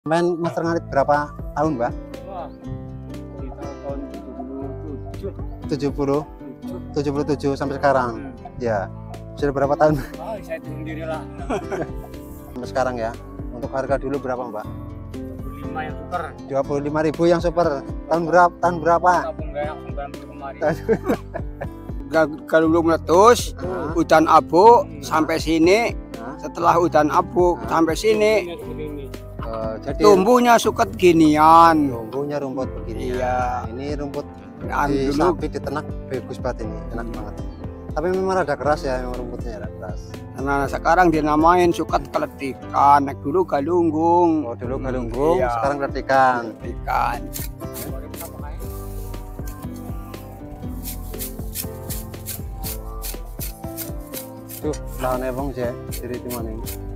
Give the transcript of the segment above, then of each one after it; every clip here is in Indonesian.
Main Master Ngarit berapa tahun, Mbak? Wah, kita tahun 77 sampai sekarang. Ya. Sudah berapa tahun? Saya sendiri lah. Sampai sekarang ya. Untuk harga dulu berapa, Mbak? 25 yang super. 25.000 yang super. Tahun berapa? Tabung gayak kemarin. Kalau belum meletus, hutan abu sampai sini. Setelah hutan abu sampai sini, Jadi tumbuhnya suket ginian. tumbuhnya rumput begini. Iya. Ini rumput Dulu sapi ditenak bagus banget ini, enak banget. Tapi memang rada keras ya, memang rumputnya rada keras. nah sekarang dinamain suket keletikan. Dulu galunggung. Oh, dulu galunggung, Iya. sekarang keletikan. Keletikan. Tuh, lahan ebong sih, diri mana ini.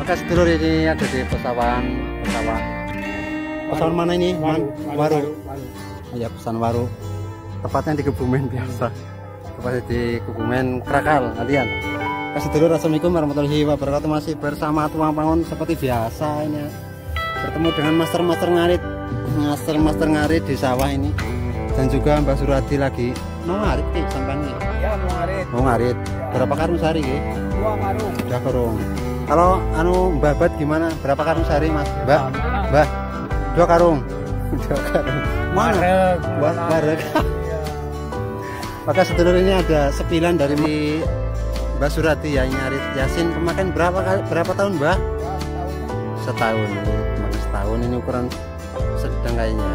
Maka sedulur ini ada di pesawahan. Pesawahan mana ini? Waru. Iya, pesan Waru. Tepatnya di Kebumen biasa. Tepatnya di Kebumen Krakal, Adian. Sedulur, assalamualaikum warahmatullahi wabarakatuh. Masih bersama Tuang Pangon seperti biasa ini. Bertemu dengan Master Ngarit di sawah ini. Dan juga Mbak Surati lagi mau ngarit nih sampai nih. Ya, mau ngarit. Mau ngarit. Berapa karung sehari ya? 2 karung. 2 karung. Kalau Mbak Bat gimana? Berapa karung sehari, Mas? Mbak? 2 karung. 2 karung. Mana? Buat bareng. Maka sedulur ini ada sepilan dari Mbak Surati ya, ngarit Yasin. Kemarin berapa tahun, Mbak? Setahun. Kemarin setahun, ini ukuran sedang kayaknya.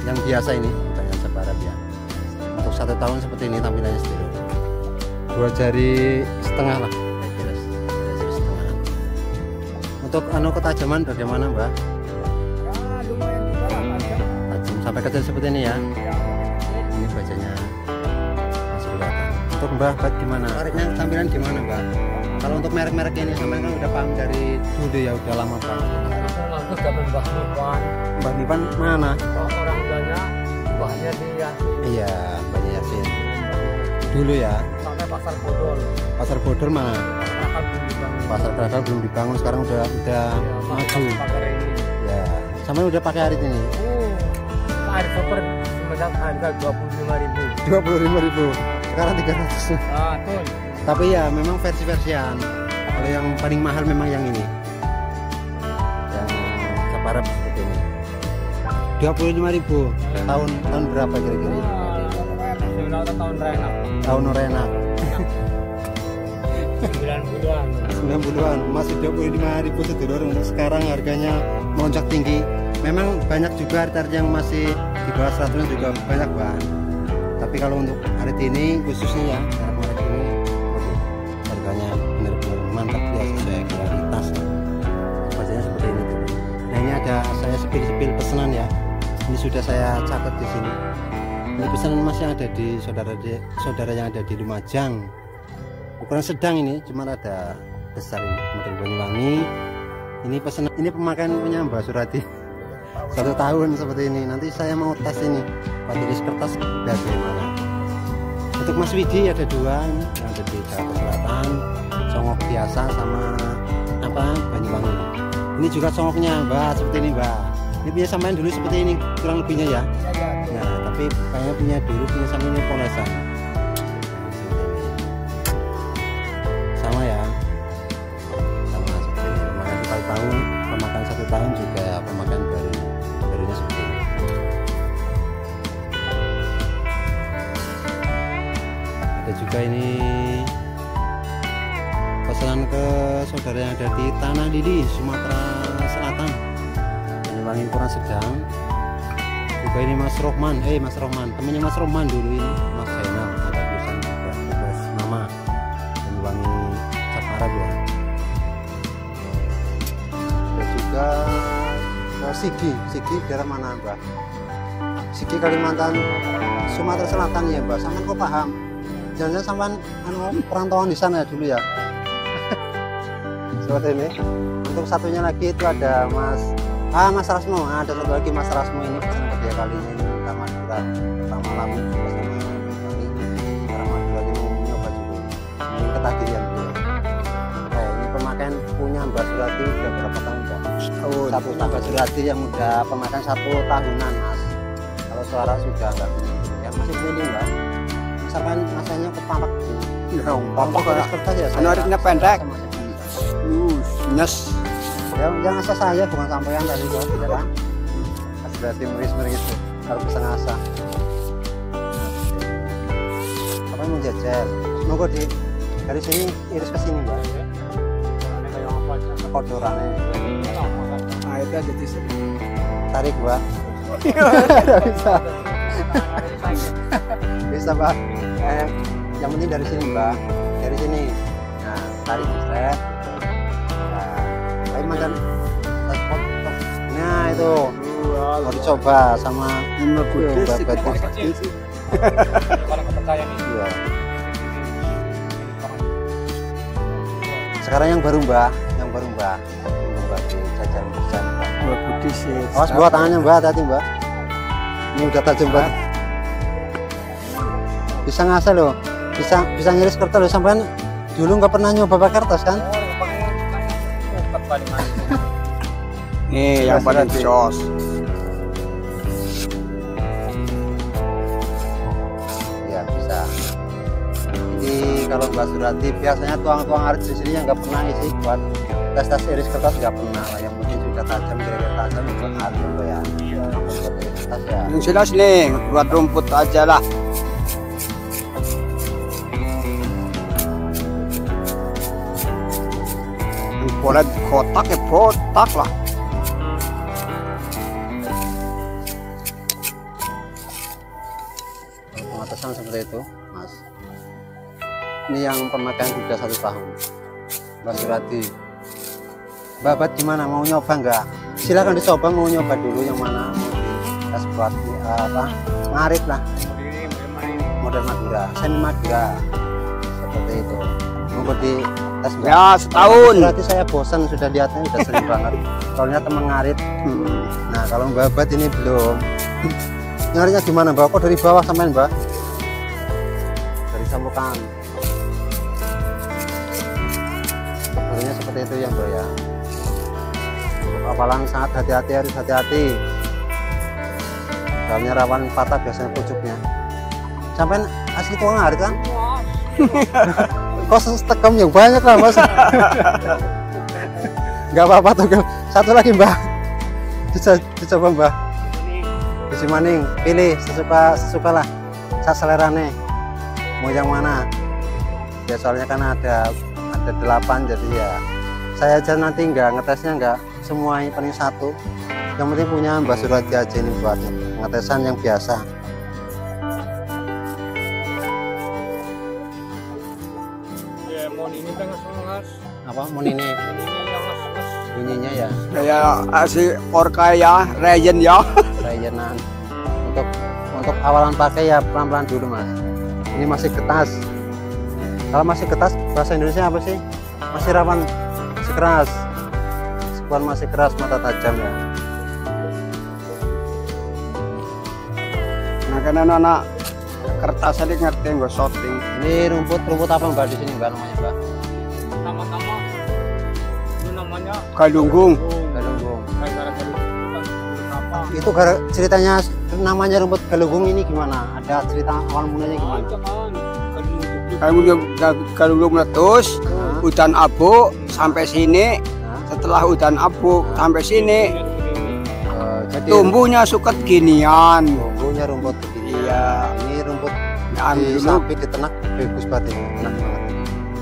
Yang biasa ini, bukan yang separat ya. Untuk 1 tahun seperti ini tampilannya sedulur. 2 jari setengah lah. Untuk ketajaman bagaimana, Mbak? Ya, lumayan juga lah. Tajam sampai kecil seperti ini ya. Ini bajanya masih kelihatan. Untuk Mbak Bat gimana? Karetnya tampilan gimana, Mbak? Kalau untuk merek-merek ini sampai kan udah paham dari dulu ya, udah lama Pak. Aku udah berubah Mbak Dipan mana? Orang tuanya buahnya dia Iya, Mbak Yasin. Dulu ya. sampai pasar bodol. Pasar Bodor mana? Akan dibangun. Pasar Krakal belum dibangun, sekarang udah maju. Pakai ini. Ya, sampai udah pakai arit ini. Air super semenjak harga 25.000. 25.000. Sekarang 300. Ah, tuh. Tapi ya memang versi-versian. Kalau yang paling mahal memang yang ini. Yang Caparep seperti ini. 25.000. Tahun berapa kira-kira itu? Tahun renak. Tahun Orena. 90-an. 90-an masih 25.000 sedulur. Untuk sekarang harganya melonjak tinggi. Memang banyak juga arit yang masih di bawah 100 juga banyak bahan. Tapi kalau untuk arit ini khususnya ya, karena arit ini waduh, harganya benar-benar mantap ya, sesuai kualitas. Wajahnya seperti ini tuh. Nah ini ada saya sepil-sepil pesanan ya. Ini sudah saya catat di sini. Ini pesanan masih ada di saudara yang ada di Lumajang. Ukuran sedang ini, cuma ada besar ini model Banyuwangi. Ini pesanan, ini pemakaian punya Mbak Surati. 1 tahun seperti ini. Nanti saya mau tes ini buat iris kertas bagaimana. Untuk Mas Widi ada 2 ini yang ada di Jakarta Selatan, songok biasa sama apa Banyuwangi. Ini juga songoknya Mbak seperti ini Mbak. Ini punya samain dulu seperti ini kurang lebihnya ya. Nah tapi kayaknya punya dulu punya sama ini polesan. Sama ya. Sama seperti ini. Pemakaian 1 tahun, pemakaian 1 tahun juga pemakaian barunya seperti ini. Ada juga ini pesanan ke saudara yang ada di Tanah Lili, Sumatera Selatan. Banyuwangi ukuran sedang. Juga ini Mas Rohman, temennya Mas Rohman dulu ini, Mas Zainal, ada tulisan juga terus nama Banyuwangi Caparep ya. Ada juga Sigi daerah mana Mbak? Sigi Kalimantan Sumatera Selatan ya Mbak. Sampean kok paham? Jangan-jangan sampean perantauan di sana ya dulu ya. Seperti ini. Untuk satunya lagi itu ada Mas Rasmo. Ada satu lagi Mas Rasmo ini pesan ketiga kalinya ini minta Madura pertama lama bersama ini orang Madura ini mau nyoba juga. Ini ketagihan dia. Nah, ini pemakaian punya Mbak Surati udah berapa tahun Mbak? Satu tahun Surati yang udah pemakaian 1 tahunan Mas. Kalau suara sudah enggak ya masih mending Mbak. Misalkan masanya kepamak gini. Ya, Pampak harus kertas ya. aritnya pendek. Nyes. Ya, yang ngasah saya bukan sampean tadi kok, ya kan? Mas berarti meris-meris itu harus bisa ngasah. Apa mau jajal? Monggo dari sini iris ke sini Mbak. Kodorannya. Nah, itu ada di sini. Tarik Mbak. Tidak bisa. Bisa Mbak. Yang penting dari sini Mbak. Dari sini. Nah, tarik strap. Makan. Nah itu mau dicoba sama Mbak Batis. Iya. Sekarang yang baru Mbak, Mbak jajan besar Mbak Budi sih. awas bawa tangannya Mbak, hati-hati Mbak, ini udah tajam Mbak. Bisa ngasah loh, bisa ngiris kertas loh. Sampean dulu nggak pernah nyoba pakai kertas kan? Nih yang pada jos. Ya bisa. Jadi kalau Mbak Surati biasanya tuang-tuang arit di sini yang nggak pernah isi buat tes iris kertas nggak pernah. Yang mungkin sudah tajam kira-kira tajam buat arit itu ya. Buat iris kertas ya. Yang jelas nih buat rumput aja lah. Boleh kotak ya kotak lah. Pengatasan seperti itu Mas. Ini yang pemakaian sudah 1 tahun. Mbak Surati, Mbak Bat gimana, mau nyoba nggak? Silakan dicoba, mau nyoba dulu yang mana mau tes buat apa ngarit lah, model Madura, semi Madura seperti itu. Monggo netes Mbak. Ya setahun. Berarti saya bosan sudah lihatnya, udah sering banget. Soalnya temen ngarit. Nah kalau Mbak ini belum. Nyarinya gimana Mbak? Kok dari bawah sampai Mbak? Dari sambukan. Bentuknya seperti itu ya Mbak ya. Untuk awalan sangat hati-hati, harus hati-hati. Soalnya rawan patah biasanya pucuknya. Sampai asli tuang ngarit kan? Kok stekem yang banyak lah Mas. Nggak apa-apa tuh. Satu lagi Mbak. Dicoba Mbak. Bisi maning, pilih sesuka lah, selerane. Mau yang mana? Ya soalnya kan ada 8 jadi ya. Saya aja nanti nggak ngetesnya nggak semua ini paling satu. Yang penting punya Mbak Surati aja ini buat ngetesan yang biasa. Ya, mau ini kan Mas. Apa mau ini? Ininya ya. Kayak si orka ya, regen ya. Rayenan. Untuk awalan pakai ya pelan-pelan dulu Mas. Ini masih kertas. Kalau masih kertas bahasa Indonesia apa sih? Masih rawan, masih keras. Sebuah masih keras, mata tajam ya. Nah kan anak kertas tadi ngerti nggak shooting. Ini rumput apa Mbak di sini Mbak namanya Mbak? Sama-sama. Ini namanya Galunggung. Galunggung. gara-gara apa? Itu ceritanya namanya rumput galunggung ini gimana? Ada cerita awal mulanya gimana? Galunggung meletus, hutan abu sampai sini. Setelah hutan abu sampai sini, Jadi tumbuhnya suket ginian. tumbuhnya rumput begini. Iya. Ini rumput Anu di dulu. sapi ditenak bagus banget ini, enak banget.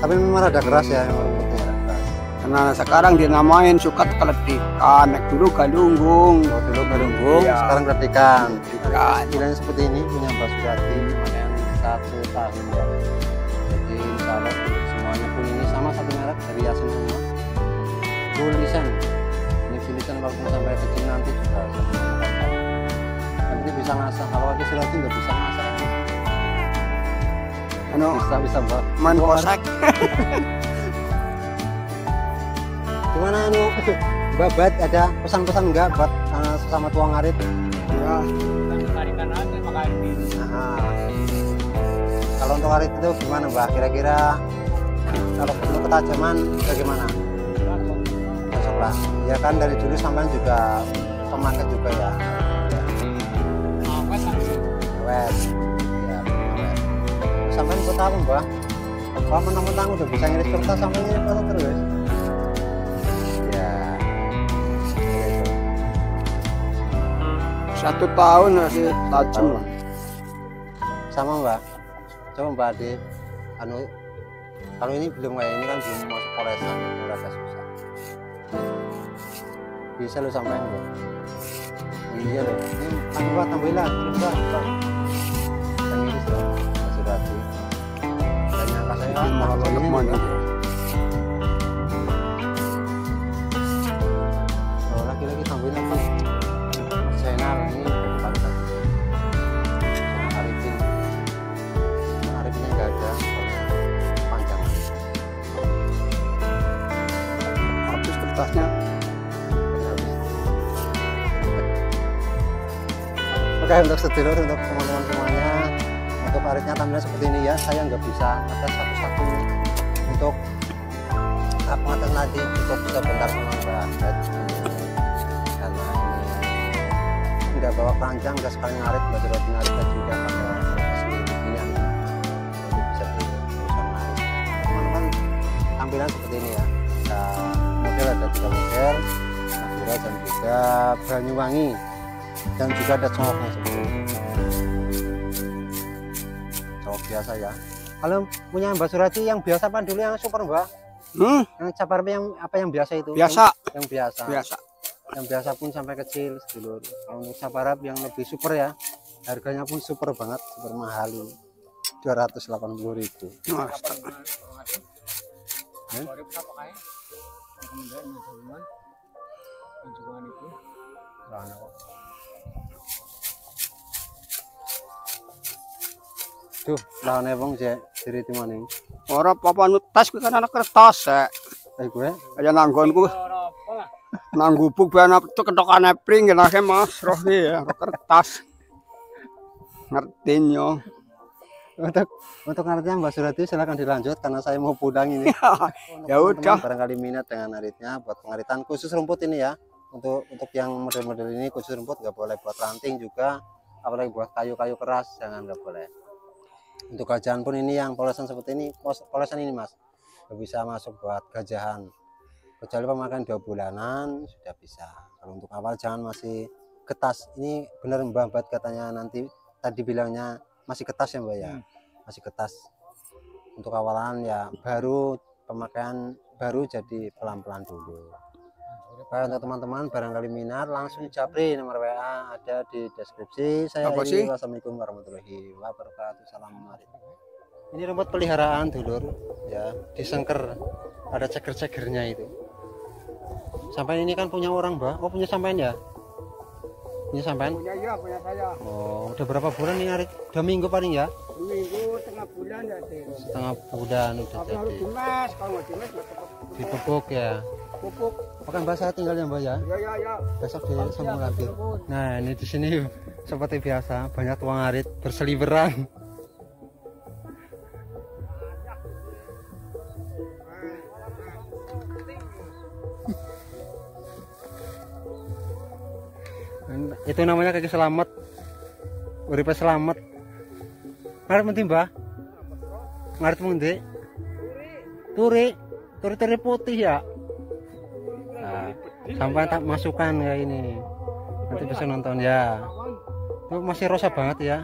Tapi memang ada keras ya rumputnya keras. Karena sekarang dinamain suket keletikan. Dulu galunggung. Oh, dulu galunggung, Iya. sekarang kretikan. Kretikan. Pilihannya seperti ini punya Mbak Surati panen 1 tahun ya. Jadi insya Allah semuanya pun ini sama satu merek dari Yasin semua. Full lisan. Ini full lisan walaupun sampai kecil nanti juga satu merek. Yang penting bisa ngasah. Kalau Mbak Surati nggak bisa ngasah. Anu Bisa Mbak. main kosak. Gimana anu Mbak Bat, ada pesan-pesan enggak buat sesama tuang ngarit? Ya, Tarikan aja pakai ini. Nah, kalau untuk ngarit itu gimana Mbak? Kira-kira kalau untuk ketajaman bagaimana? Masuk lah. Ya kan dari dulu sampai juga pemangkat juga ya. Awet. Ya, awet. Sampai ikut apa Mbak? Kalau mentang-mentang udah bisa ngiris kertas sampai ngiris kertas terus. Ya. Gitu. 1 tahun masih tajam. Sama Mbak, coba Mbak Ade, anu kalau ini belum kayak ini kan belum masuk polesan, udah agak susah. Bisa lo sampein Mbak? Iya loh, ini tambah tambahin lagi Mbak. Yang ini sudah hati. Dan nyangka saya kan Malah ini mana? Oh, lagi-lagi tambahin apa? Channel ini paling tadi. Channel Arifin. Channel Arifinnya nggak ada, soalnya panjang. Habis kertasnya. Oke, untuk sedulur, untuk teman-teman semuanya, untuk aritnya tampilan seperti ini ya. Saya nggak bisa ngetes satu-satu untuk apa ngetes nanti cukup sebentar sama Mbak Ahmad. Karena ini nggak bawa keranjang, nggak sekali ngarit, nggak terlalu ngarit dan juga pakai sendiri beginian. Jadi bisa ngarit. Teman-teman, tampilan seperti ini ya. Model ada 3 model, Madura dan juga Banyuwangi. Dan juga ada cowoknya seperti ini. Cowok biasa ya. Kalau punya Mbak Surati yang biasa apa dulu yang super Mbak? Yang cabar yang apa yang biasa itu? Biasa. Yang biasa. Biasa. Yang biasa pun sampai kecil sedulur. Kalau untuk cabarap yang lebih super ya, harganya pun super banget, super mahal ini. 280.000. Tuh, lawan ebong cek. diriti maning. Ora apa-apa tas kuwi kan ana kertas sek. Kowe Kaya nanggonku Ora apa. nang gubuk ben ketokane pring ngenake Mas roh ki ya, kertas. Ngerti yo. Untuk ngaritnya Mbak Surati silakan dilanjut karena saya mau pulang ini. Ya udah. Barangkali minat dengan ngaritnya buat pengaritan khusus rumput ini ya. Untuk yang model-model ini khusus rumput nggak boleh, buat ranting juga, apalagi buat kayu-kayu keras jangan, nggak boleh. Untuk gajahan pun ini yang polesan seperti ini, polesan ini Mas, nggak bisa masuk buat gajahan. Kecuali pemakaian 2 bulanan sudah bisa. Kalau untuk awal jangan masih ketas. Ini benar Mbak Bat katanya nanti tadi bilangnya masih ketas ya Mbak ya, masih ketas. Untuk awalan ya baru pemakaian baru, jadi pelan-pelan dulu. Baik, untuk teman-teman barangkali minat langsung japri, nomor WA ada di deskripsi. Saya ini wassalamualaikum warahmatullahi wabarakatuh. Salam marit. Ini rumput peliharaan dulur ya, disengker, ada ceger-cegernya itu. Sampai ini kan punya orang Mbak. Oh punya sampean ya? Punya sampean? Punya ya, punya saya. Oh udah berapa bulan nih ngarit? 2 minggu paling ya? 2 minggu, setengah bulan jadi. Setengah bulan udah Kalau jadi. dimas, kalau nggak dimas Dipupuk ya. pupuk. Oke Mbak, saya tinggal ya Mbak ya. Ya. Besok disambung lagi. Nah ini di sini seperti biasa banyak tukang ngarit berseliweran. Itu namanya kaki selamat, uripe selamat. Ngarit penting Mbak, ngarit mundi, turi putih ya. Nah, sampai tak masukkan kayak ini, nanti bisa nonton ya. Itu masih rosa banget ya,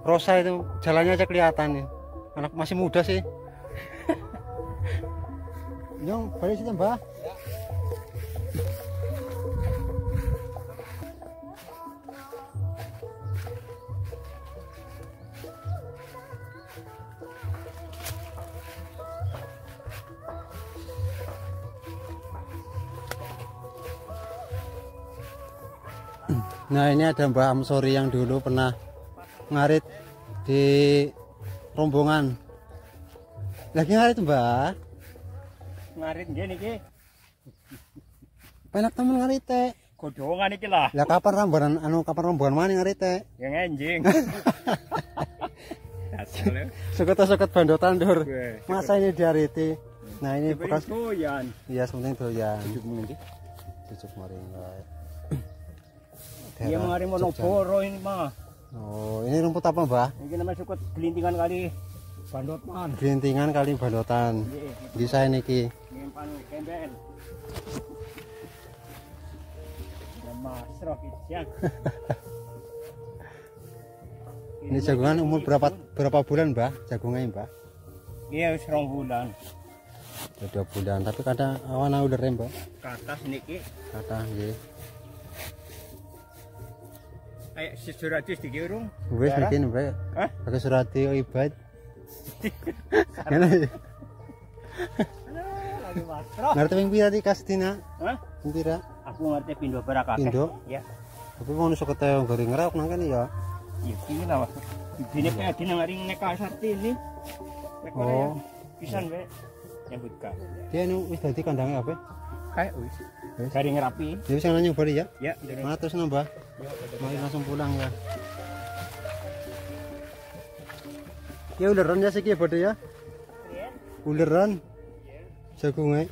rosa itu jalannya aja kelihatan nih. Anak masih muda sih. Nyong balik sini Mbak. Nah ini ada Mbak Amsori yang dulu pernah ngarit di rombongan. Lagi ngarit Mbak? Ngarit nggih niki. Penak temen ngarit teh. Godhongan iki lah. Lah kapan rombongan mana ngarit teh? Yang enjing. Asal. Suket bandotan dur. Masa ini diariti. Nah ini bekas doyan. Iya sepenting doyan. Cucuk mending. Cucuk moringa. Dia mari Monoboro ini mah. Oh, ini rumput apa, Mbah? Ini namanya sukut gelintingan kali bandotan. Gelintingan kali bandotan. Bisa niki. Nyimpan kembel. Ya masrok isian. Ini jagungan umur berapa bulan, Mbah? Jagungnya, Mbah? Iya, 2 bulan. 2 bulan, tapi kadang awan udah Mbah. Katas niki. Kata nggih. Ayo Surati dikirim. Wis niki Mbak. Hah? Pakai Surati ibad. Ngene. Lagi masrok. Ngerti ping pira iki Kastina? Hah? Ping pira? Aku ngerti pindho berak akeh. Pindho? Ya. Tapi mau nusuk keteo goreng ngerok nang kene ya. Ya iki lah. Dene kayak dina ngaring nek Sarti ini. Oh. Pisan we. Nyambut ka. Dia nu wis dadi kandangnya apa? Kayak wis. Wis. Garing rapi. Dia wis nanya bari ya. Ya, dene. Mana terus nambah? Mari langsung pulang ya. Ya uleran ya siki bade ya. Uleran. Jagungnya.